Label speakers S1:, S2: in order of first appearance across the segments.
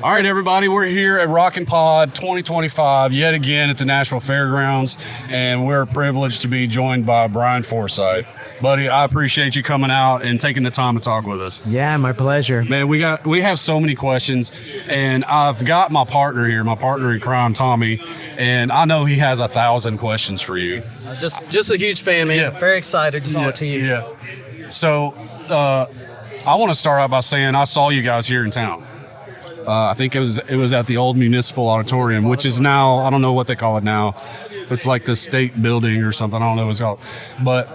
S1: All right, everybody, we're here at RocknPod 2025 yet again at the Nashville Fairgrounds, and we're privileged to be joined by Brian Forsythe. Buddy, I appreciate you coming out and taking the time to talk with us.
S2: Yeah, my pleasure.
S1: Man, we have so many questions, and I've got my partner here, my partner in crime, Tommy, and I know he has 1,000 questions for you.
S3: Just a huge fan, man.
S1: Yeah.
S3: Very excited to talk to you.
S1: Yeah. So, I want to start out by saying I saw you guys here in town. I think it was at the old Municipal Auditorium, which is now, I don't know what they call it now. It's like the state building or something. I don't know what it's called.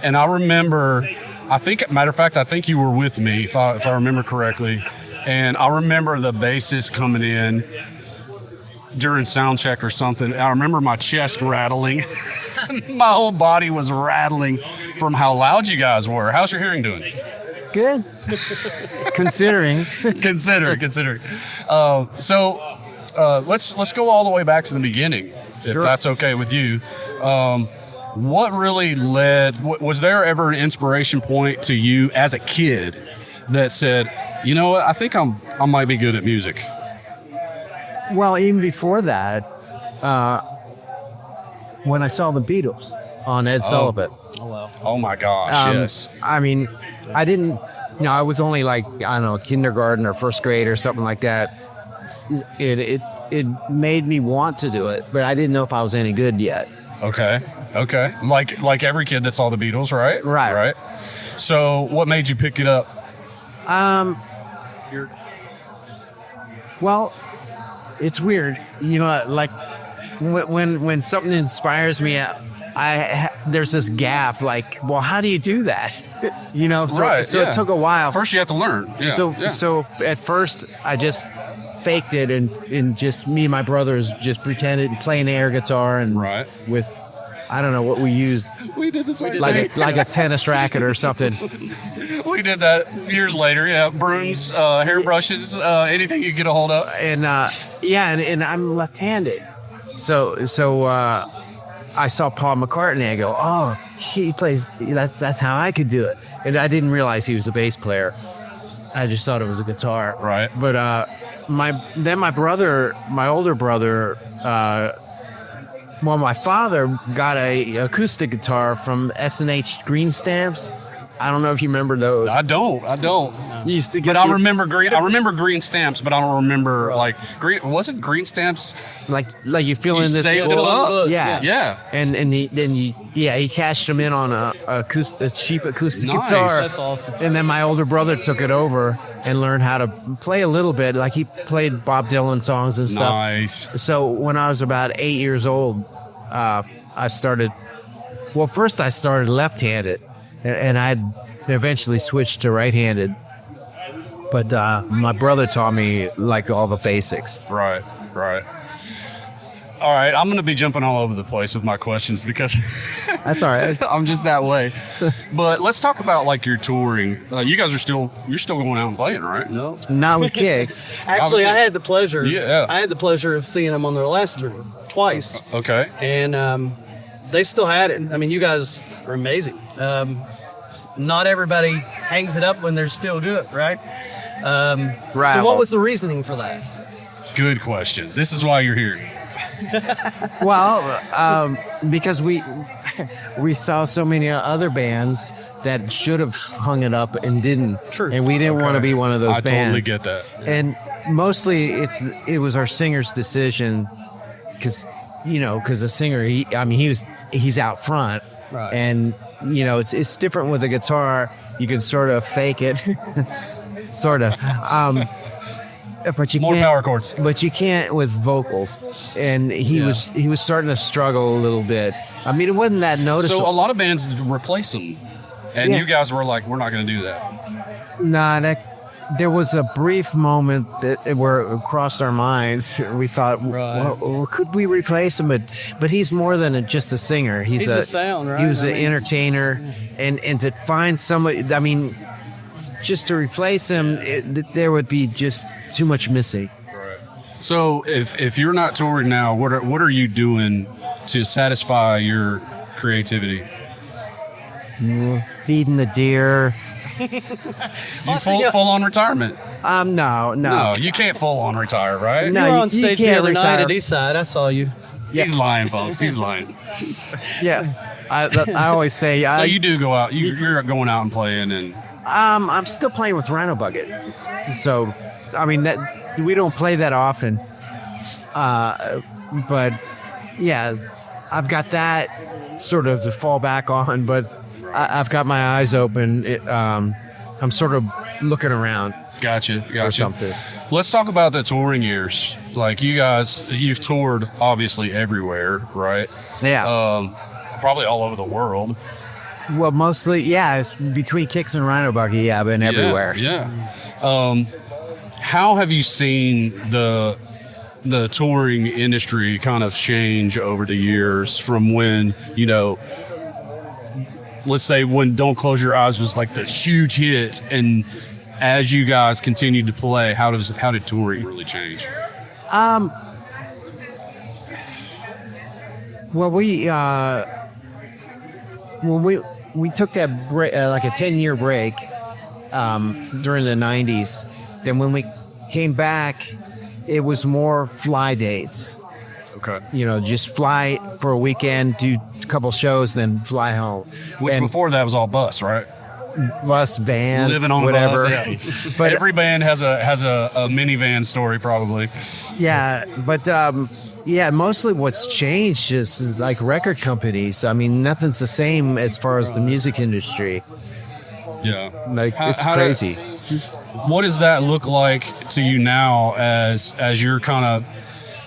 S1: And I remember, matter of fact, I think you were with me, if I remember correctly. And I remember the bassist coming in during sound check or something. I remember my chest rattling. My whole body was rattling from how loud you guys were. How's your hearing doing?
S2: Good. Considering.
S1: Considering. So let's go all the way back to the beginning, if that's okay with you. What really was there ever an inspiration point to you as a kid that said, you know what, I think I might be good at music?
S2: Well, even before that, when I saw the Beatles on Ed Sullivan.
S3: Oh, wow.
S1: Oh, my gosh, yes.
S2: I mean, I didn't, I was only like, I don't know, kindergarten or first grade or something like that. It made me want to do it, but I didn't know if I was any good yet.
S1: Okay. Like every kid that saw the Beatles, right?
S2: Right.
S1: So what made you pick it up?
S2: Well, it's weird. Like when something inspires me, there's this gap, like, well, how do you do that? So it took a while.
S1: First you have to learn. Yeah.
S2: So at first I just faked it and just me and my brothers just pretended playing the air guitar and with I don't know what we used.
S1: We did this
S2: like a tennis racket or something.
S1: We did that years later. Yeah, brooms, hairbrushes, anything you could get a hold of.
S2: And and I'm left-handed, so I saw Paul McCartney. I go, oh, he plays. That's how I could do it. And I didn't realize he was a bass player. I just thought it was a guitar.
S1: Right.
S2: But my older brother. My father got a acoustic guitar from S&H Green Stamps. I don't know if you remember those.
S1: I don't.
S2: You used to get.
S1: But I remember green stamps, but I don't remember like green. Was it green stamps?
S2: Like you feel in this.
S1: Saved it up.
S2: Yeah. And he cashed them in on a cheap acoustic guitar.
S3: That's awesome.
S2: And then my older brother took it over and learned how to play a little bit. Like he played Bob Dylan songs and stuff.
S1: Nice.
S2: So when I was about 8 years old, I started. Well, first I started left-handed. And I eventually switched to right-handed. But my brother taught me, like, all the basics.
S1: Right. All right, I'm going to be jumping all over the place with my questions because
S2: that's all right.
S1: I'm just that way. But let's talk about, like, your touring. You guys you're still going out and playing, right?
S3: No.
S2: Not with Kicks.
S3: Actually, I had the pleasure.
S1: Yeah.
S3: I had the pleasure of seeing them on their last tour twice.
S1: Okay.
S3: And they still had it. I mean, you guys are amazing. Not everybody hangs it up when they're still good, right?
S2: Right.
S3: So what was the reasoning for that?
S1: Good question. This is why you're here.
S2: Well, because we saw so many other bands that should have hung it up and didn't.
S3: True.
S2: And we didn't want to be one of those bands.
S1: I totally get that.
S2: And mostly it was our singer's decision because the singer, he's out front.
S3: Right.
S2: And, it's different with a guitar. You can sort of fake it. Sort of. But you
S1: More
S2: can't,
S1: power chords.
S2: But you can't with vocals. And he was starting to struggle a little bit. I mean, it wasn't that noticeable.
S1: So a lot of bands replace them. And you guys were like, we're not going to do that.
S2: Nah, there was a brief moment where it crossed our minds. We thought, well, could we replace him? But he's more than just a singer. He's
S3: the sound, right?
S2: He was an entertainer. And to find somebody, I mean, just to replace him, there would be just too much missing.
S1: Right. So if you're not touring now, what are you doing to satisfy your creativity?
S2: Feeding the deer,
S1: Full on retirement?
S2: No.
S1: You can't full on retire, right?
S3: You
S2: No,
S3: were
S2: you
S3: on stage the
S2: can't
S3: other night
S2: retire.
S3: at Eastside. I saw you.
S1: He's lying, folks. He's lying.
S2: Yeah, I always say.
S1: So you do go out. You're going out and playing, and
S2: I'm still playing with Rhino Bucket. So, I mean, that we don't play that often. But yeah, I've got that sort of to fall back on. But I've got my eyes open. I'm sort of looking around.
S1: Gotcha.
S2: Or something.
S1: Let's talk about the touring years. Like you guys, you've toured obviously everywhere, right?
S2: Yeah.
S1: Probably all over the world.
S2: Well, mostly, yeah. It's between Kicks and Rhino Bucket. Yeah, I've been everywhere.
S1: Yeah. How have you seen the touring industry kind of change over the years from when, let's say when Don't Close Your Eyes was like the huge hit, and as you guys continued to play, how did touring really change?
S2: Well, we took that break, like a 10-year break during the 90s. Then when we came back, it was more fly dates.
S1: Okay.
S2: Just fly for a weekend, do a couple shows, then fly home.
S1: Which
S2: And
S1: before that was all bus, right?
S2: bus, van,
S1: Living on
S2: whatever.
S1: a bus. Yeah.
S2: But
S1: every band has a minivan story, probably.
S2: yeah, but mostly what's changed is like record companies. I mean, nothing's the same as far as the music industry.
S1: Yeah.
S2: Like it's crazy.
S1: What does that look like to you now as you're kind of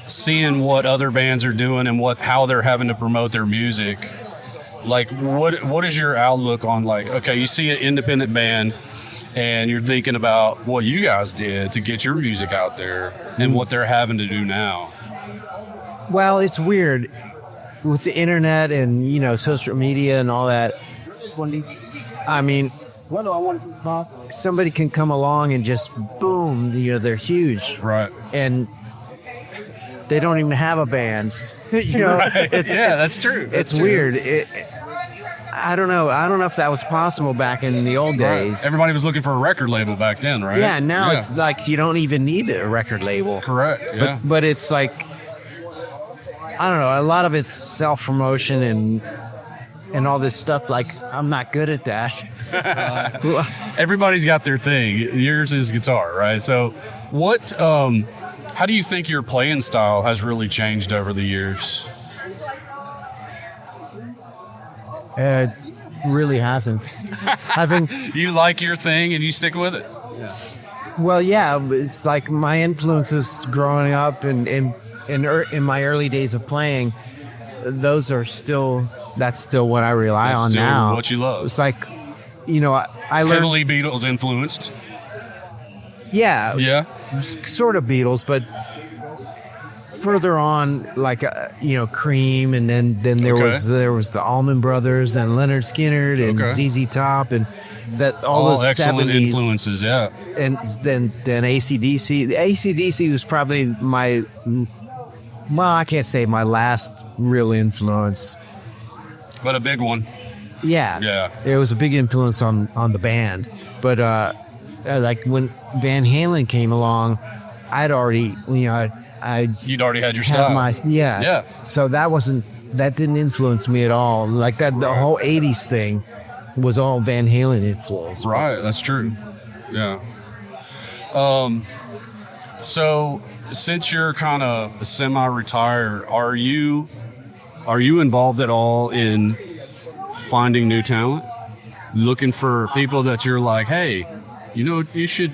S1: seeing what other bands are doing and how they're having to promote their music? Like, what is your outlook on, like, okay, you see an independent band and you're thinking about what you guys did to get your music out there and what they're having to do now?
S2: Well, it's weird with the internet and, social media and all that. I mean, somebody can come along and just boom, they're huge.
S1: Right.
S2: And they don't even have a band.
S1: Right. That's true.
S2: It's weird. I don't know. I don't know if that was possible back in the old days.
S1: Right. Everybody was looking for a record label back then, right?
S2: Yeah, now it's like you don't even need a record label.
S1: Correct. Yeah.
S2: But it's like, I don't know. A lot of it's self-promotion and all this stuff. Like, I'm not good at that.
S1: Everybody's got their thing. Yours is guitar, right? So how do you think your playing style has really changed over the years?
S2: It really hasn't.
S1: You like your thing and you stick with it?
S2: Well, yeah, it's like my influences growing up and in my early days of playing, that's still what I rely on
S1: still
S2: now.
S1: What you love.
S2: It's like, I learned.
S1: Heavily Beatles influenced.
S2: Yeah.
S1: Yeah.
S2: Sort of Beatles, but further on, like Cream, and then there was the Allman Brothers and Leonard Skinner and ZZ Top and that all those
S1: excellent
S2: 70s.
S1: influences. Yeah.
S2: And then AC/DC. The AC/DC was probably I can't say my last real influence,
S1: but a big one.
S2: Yeah.
S1: Yeah.
S2: It was a big influence on the band, but like when Van Halen came along, I'd already
S1: You'd already had your
S2: had
S1: style.
S2: yeah. So that didn't influence me at all. Like that, the whole '80s thing was all Van Halen influence.
S1: Right, that's true. Yeah. So since you're kind of semi-retired, are you involved at all in finding new talent? Looking for people that you're like, hey, you should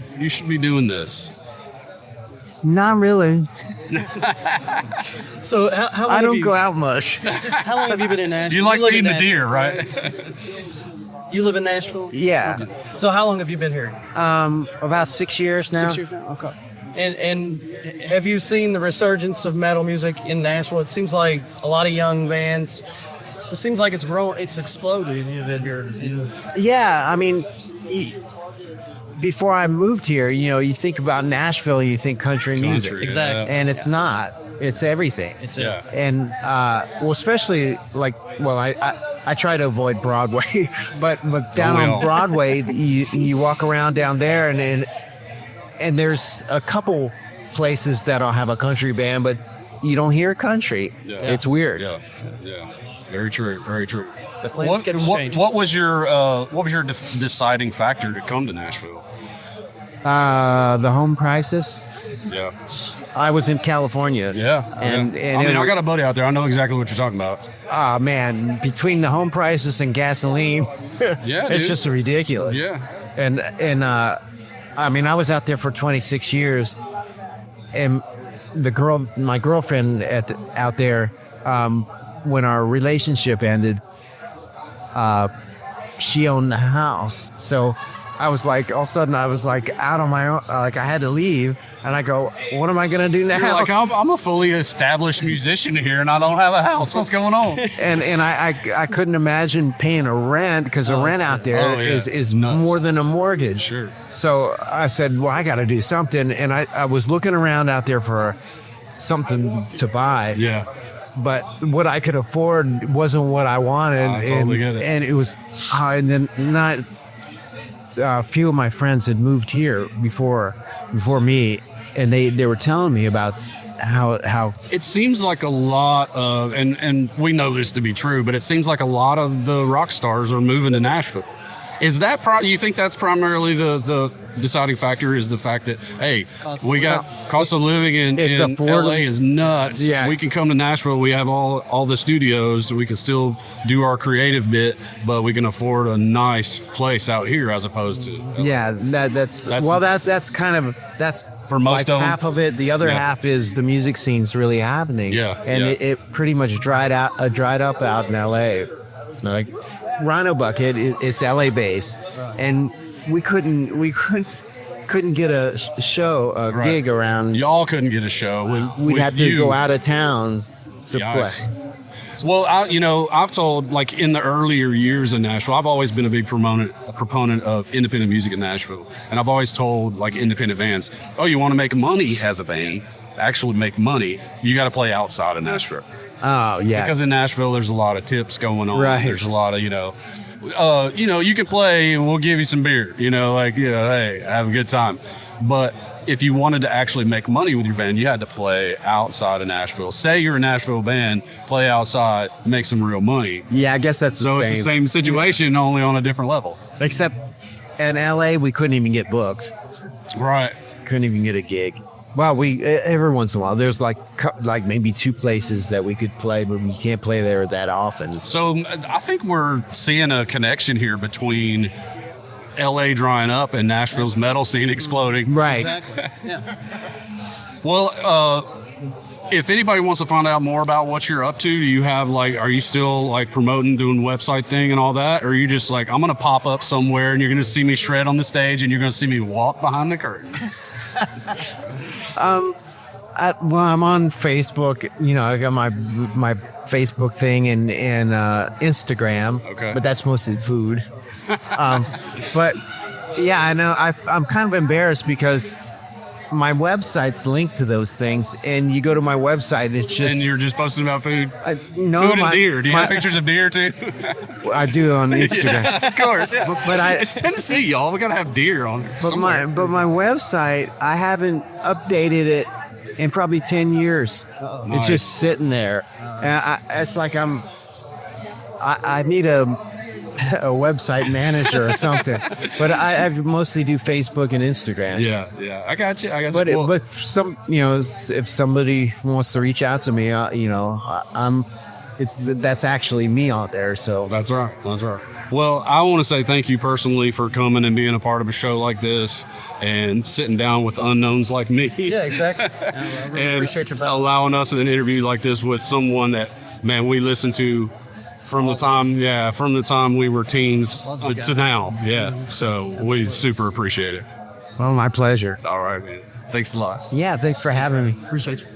S1: be doing this.
S2: Not really.
S3: So how long
S2: I don't
S3: have
S2: go out much.
S3: How long have you been in Nashville?
S1: You like
S3: live
S1: feeding
S3: in
S1: the deer, right?
S3: You live in Nashville?
S2: Yeah.
S3: Okay. So how long have you been here?
S2: About 6 years now.
S3: 6 years now? Okay. And have you seen the resurgence of metal music in Nashville? It seems like a lot of young bands. It seems like it's grown. It's exploded here.
S2: Yeah, I mean, before I moved here, you think about Nashville, you think country music.
S3: Exactly.
S2: And it's not. It's everything.
S3: It's
S1: Yeah.
S2: And, especially, like, I try to avoid Broadway, but down
S1: we
S2: on
S1: all?
S2: Broadway, you walk around down there, and there's a couple places that'll have a country band, but you don't hear country.
S1: Yeah.
S2: It's weird.
S1: Yeah, yeah. Very true. Very true.
S3: The landscape's changed.
S1: What was your deciding factor to come to Nashville?
S2: The home crisis.
S1: Yeah.
S2: I was in California.
S1: Yeah.
S2: And
S1: I got a buddy out there. I know exactly what you're talking about.
S2: oh man, between the home prices and gasoline,
S1: Yeah,
S2: it's
S1: dude.
S2: just ridiculous.
S1: Yeah.
S2: And I mean, I was out there for 26 years, and my girlfriend out there, when our relationship ended, she owned the house. So I was like, all of a sudden, I was like out on my own. Like I had to leave, and I go, what am I gonna do now?
S1: You're like, I'm a fully established musician here, and I don't have a house. What's going on?
S2: and I couldn't imagine paying a rent, because the rent out there is
S1: nuts.
S2: more than a mortgage.
S1: Sure.
S2: So I said, well, I got to do something, and I was looking around out there for something to buy.
S1: Yeah.
S2: But what I could afford wasn't what I wanted.
S1: I totally get it.
S2: And it was, and then not a few of my friends had moved here before me, and they were telling me about how
S1: It seems like a lot of, and we know this to be true, but it seems like a lot of the rock stars are moving to Nashville. Is that you think that's primarily the deciding factor? Is the fact that, hey, we got cost of living in
S2: affordable.
S1: LA is nuts.
S2: Yeah.
S1: We can come to Nashville. We have all the studios. We can still do our creative bit, but we can afford a nice place out here as opposed to
S2: that's kind of
S1: for most
S2: like
S1: of them.
S2: half of it. The other
S1: Yeah.
S2: half is the music scene's really happening.
S1: Yeah,
S2: and
S1: yeah.
S2: It pretty much dried up out in LA. Like Rhino Bucket, it's LA based, and we couldn't get a gig around.
S1: Y'all couldn't get a show with
S2: We'd have to
S1: you.
S2: go out of town to
S1: Yikes.
S2: play.
S1: Well, I've told, like, in the earlier years in Nashville, I've always been a big proponent of independent music in Nashville. And I've always told, like, independent bands, oh, you want to make money as a band, actually make money, you got to play outside of Nashville.
S2: Oh yeah,
S1: Because in Nashville, there's a lot of tips going on.
S2: Right.
S1: There's a lot of, you can play, we'll give you some beer, hey, have a good time. But if you wanted to actually make money with your band, you had to play outside of Nashville. Say you're a Nashville band, play outside, make some real money.
S2: yeah. I guess that's
S1: So it's the same situation, only on a different level.
S2: Except in LA, we couldn't even get booked.
S1: Right.
S2: Couldn't even get a gig. Well, we every once in a while there's like maybe two places that we could play, but we can't play there that often.
S1: So I think we're seeing a connection here between LA drying up and Nashville's metal scene exploding.
S2: Right.
S3: Exactly. Yeah.
S1: Well, if anybody wants to find out more about what you're up to, are you still like promoting, doing website thing and all that? Or are you just like, I'm going to pop up somewhere and you're going to see me shred on the stage and you're going to see me walk behind the curtain?
S2: I'm on Facebook. I got my Facebook thing and Instagram.
S1: Okay.
S2: But that's mostly food. But yeah, I know. I'm kind of embarrassed because my website's linked to those things, and you go to my website, and it's just
S1: And you're just posting about food?
S2: no,
S1: Food and deer. Do you have pictures of deer too?
S2: I do on Instagram.
S1: Yeah, of course. Yeah.
S2: But
S1: it's Tennessee, y'all. We gotta have deer on there.
S2: But my website, I haven't updated it in probably 10 years. It's
S1: Nice.
S2: just sitting there. And it's like I need a website manager or something. But I mostly do Facebook and Instagram.
S1: Yeah. I got you.
S2: But
S1: Well,
S2: but some if somebody wants to reach out to me, that's actually me out there. So
S1: That's right. Well, I want to say thank you personally for coming and being a part of a show like this and sitting down with unknowns like me.
S3: Yeah, exactly. I really
S1: And
S3: appreciate your time.
S1: allowing us an interview like this with someone that, man, we listened to from the time we were teens
S3: Love you
S1: to
S3: guys.
S1: now. Yeah. So we super appreciate it.
S2: well, my pleasure.
S1: All right, man. Thanks a lot.
S2: Yeah, thanks for having me.
S3: Appreciate you.